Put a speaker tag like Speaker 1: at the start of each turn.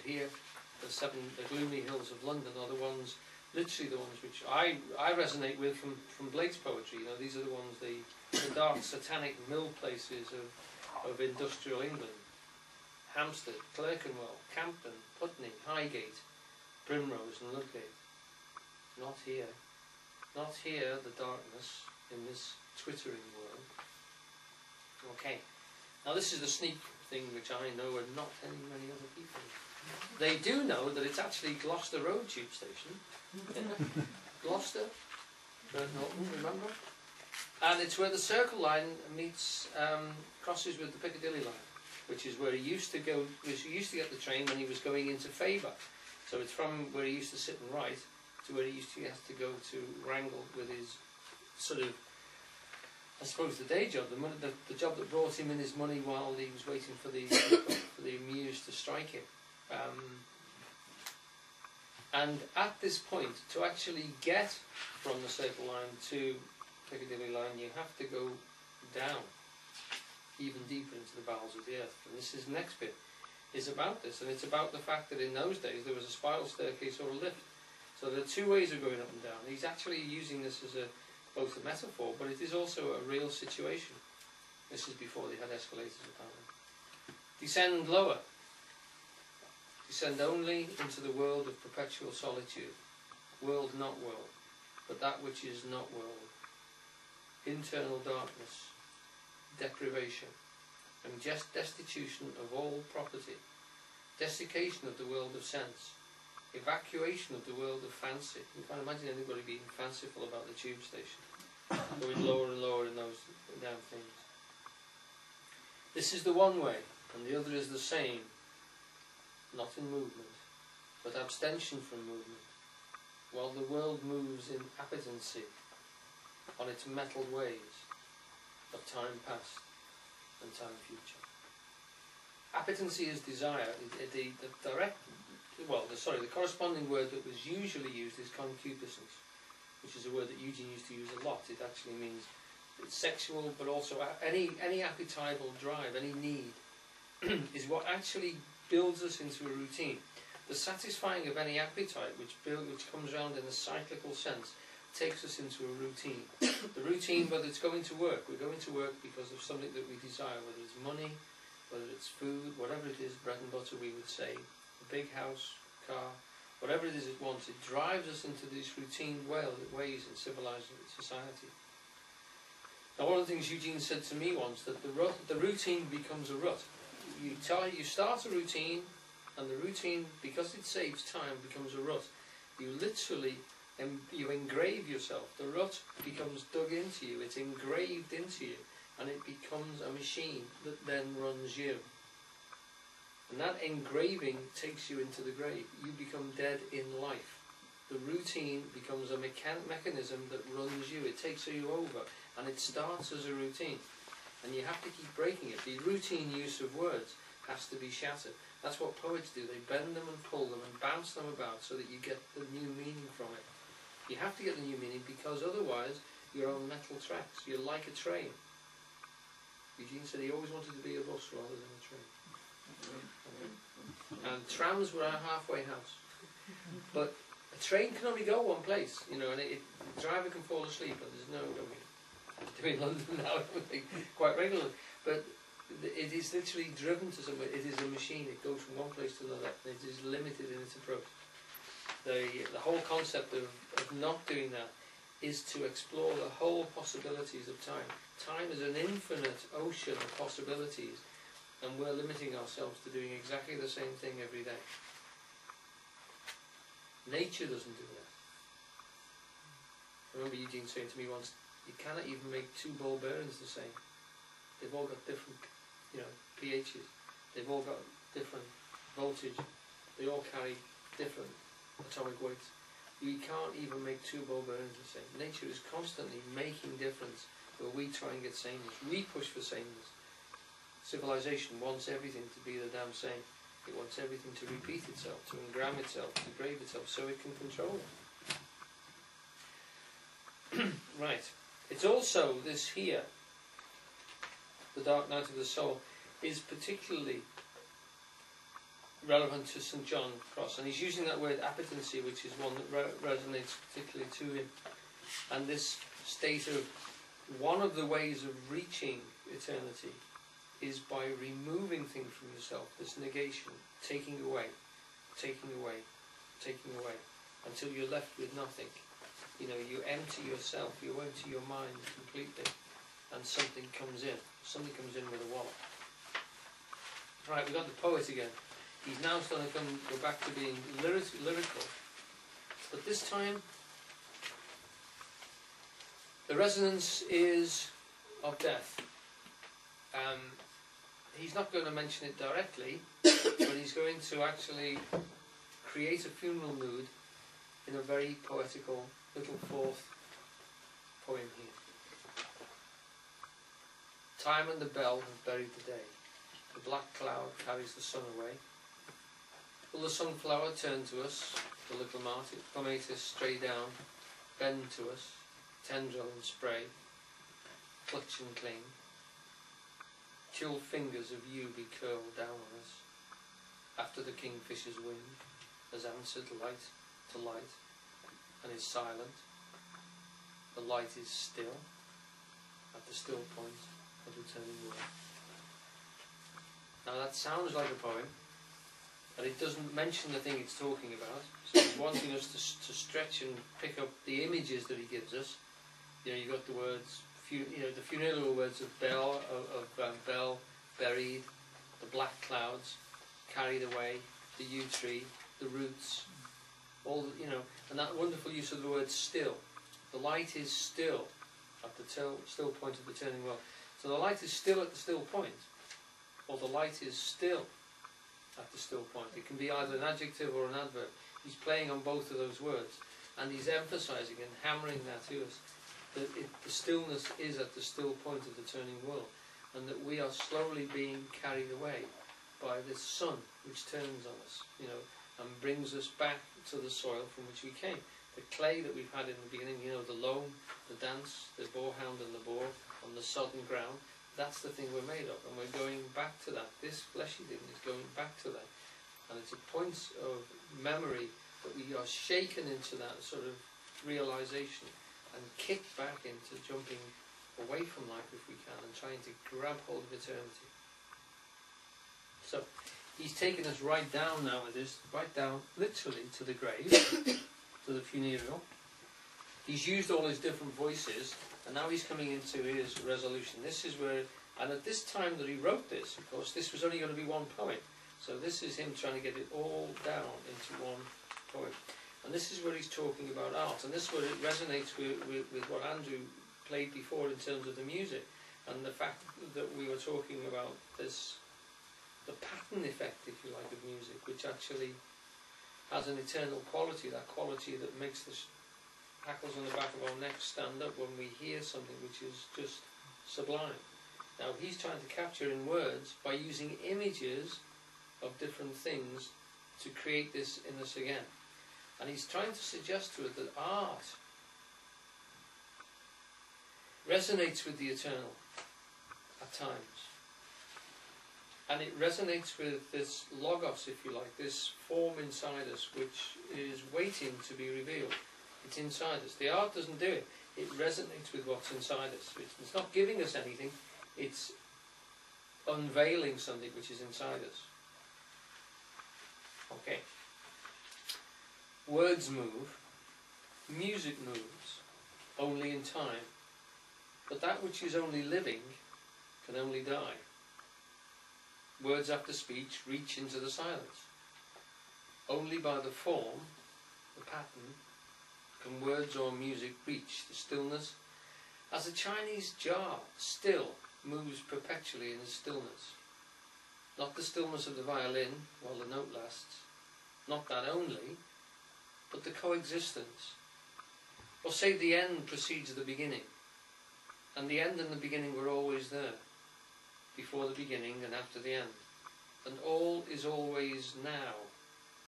Speaker 1: here, the gloomy hills of London, are the ones, literally the ones which I resonate with from Blake's poetry. You know, these are the ones, the dark satanic mill places of industrial England. Hampstead, Clerkenwell, Campden, Putney, Highgate, Primrose and Ludgate. Not here. Not here, the darkness in this twittering world. Okay. Now this is the sneak thing which I know and not many other people. They do know that it's actually Gloucester Road tube station. Gloucester, Norton, remember? And it's where the Circle line meets, crosses with the Piccadilly line, which is where he used to go, he used to get the train when he was going into Faber. So it's from where he used to sit and write to where he have to go to wrangle with his sort of, I suppose, the day job, the job that brought him in his money while he was waiting for the Muse to strike him. And at this point, to actually get from the Circle line to Piccadilly line, you have to go down even deeper into the bowels of the earth. And this is the next bit, is about this, and it's about the fact that in those days there was a spiral staircase or a lift. So there are two ways of going up and down. He's actually using this as both a metaphor, but it is also a real situation. This is before they had escalators, apparently. Descend lower. Descend only into the world of perpetual solitude. World not world, but that which is not world. Internal darkness, deprivation, and just destitution of all property. Desiccation of the world of sense. Evacuation of the world of fancy. You can't imagine anybody being fanciful about the tube station. Going lower and lower in those damn things. This is the one way, and the other is the same. Not in movement, but abstention from movement, while the world moves in appetency on its metalled ways of time past and time future. Appetency is desire. The corresponding word that was usually used is concupiscence, which is a word that Eugene used to use a lot. It actually means it's sexual, but also any appetible drive, any need, is what actually builds us into a routine. The satisfying of any appetite, which comes around in a cyclical sense, takes us into a routine. The routine, whether it's going to work, we're going to work because of something that we desire, whether it's money, whether it's food, whatever it is, bread and butter we would say, a big house, car, whatever it is it wants, it drives us into these routine ways in civilized society. Now, one of the things Eugene said to me once, that the routine becomes a rut. You start a routine, and the routine, because it saves time, becomes a rut. You literally, you engrave yourself. The rut becomes dug into you, it's engraved into you, and it becomes a machine that then runs you. And that engraving takes you into the grave. You become dead in life. The routine becomes a mechanism that runs you. It takes you over, and it starts as a routine. And you have to keep breaking it. The routine use of words has to be shattered. That's what poets do. They bend them and pull them and bounce them about so that you get the new meaning from it. You have to get the new meaning, because otherwise you're on metal tracks. You're like a train. Eugene said he always wanted to be a bus rather than a train. And trams were our halfway house. But a train can only go one place, you know, and the driver can fall asleep, but there's no, doing London now, I think, quite regularly. But it is literally driven to somewhere. It is a machine. It goes from one place to another. It is limited in its approach. The whole concept of not doing that is to explore the whole possibilities of time. Time is an infinite ocean of possibilities, and we're limiting ourselves to doing exactly the same thing every day. Nature doesn't do that. I remember Eugene saying to me once, you cannot even make two ball bearings the same. They've all got different, pHs. They've all got different voltage. They all carry different atomic weights. You can't even make two ball bearings the same. Nature is constantly making difference, but we try and get sameness. We push for sameness. Civilization wants everything to be the damn same. It wants everything to repeat itself, to engram itself, to degrade itself, so it can control it. Right. It's also this here, the dark night of the soul, is particularly relevant to St. John Cross, and he's using that word appetency, which is one that resonates particularly to him. And this state of one of the ways of reaching eternity is by removing things from yourself, this negation, taking away, taking away, taking away, until you're left with nothing. You know, you empty yourself, you empty your mind completely, and something comes in. Something comes in with a wallet. Right, we've got the poet again. He's now starting to go back to being lyrical. But this time, the resonance is of death. He's not going to mention it directly, but he's going to actually create a funeral mood in a very poetical little fourth poem here. Time and the bell have buried the day. The black cloud carries the sun away. Will the sunflower turn to us? The little clematis stray down, bend to us, tendril and spray, clutch and cling. Chill fingers of you be curled down on us, after the kingfisher's wing has answered light to light, and is silent. The light is still, at the still point of returning world. Now that sounds like a poem, but it doesn't mention the thing it's talking about. So he's wanting us to stretch and pick up the images that he gives us. You know, you've got the words, the funereal words of bell, bell, buried, the black clouds, carried away, the yew tree, the roots, all the, and that wonderful use of the word still. The light is still at the still point of the turning world. So the light is still at the still point, or the light is still at the still point. It can be either an adjective or an adverb. He's playing on both of those words, and he's emphasizing and hammering that to us, that the stillness is at the still point of the turning world, and that we are slowly being carried away by this sun which turns on us, and brings us back to the soil from which we came. The clay that we've had in the beginning, the loam, the dance, the boarhound and the boar on the sodden ground, that's the thing we're made of, and we're going back to that. This fleshy thing is going back to that, and it's a point of memory that we are shaken into that sort of realization and kicked back into jumping away from life if we can, and trying to grab hold of eternity. So he's taken us right down now with this, right down literally to the grave, to the funereal. He's used all his different voices, and now he's coming into his resolution. This is where, and at this time that he wrote this, of course, this was only going to be one poem. So this is him trying to get it all down into one poem. And this is where he's talking about art, and this is where it resonates with what Andrew played before in terms of the music, and the fact that we were talking about this, the pattern effect, if you like, of music, which actually has an eternal quality, that quality that makes the hackles on the back of our necks stand up when we hear something which is just sublime. Now he's trying to capture in words, by using images of different things, to create this in us again. And he's trying to suggest to us that art resonates with the eternal at times. And it resonates with this logos, if you like, this form inside us which is waiting to be revealed. It's inside us. The art doesn't do it. It resonates with what's inside us. It's not giving us anything. It's unveiling something which is inside us. Okay. Words move. Music moves. Only in time. But that which is only living can only die. Words after speech reach into the silence. Only by the form, the pattern, can words or music reach the stillness, as a Chinese jar still moves perpetually in its stillness. Not the stillness of the violin while the note lasts, not that only, but the coexistence. Or say the end precedes the beginning, and the end and the beginning were always there, before the beginning and after the end, and all is always now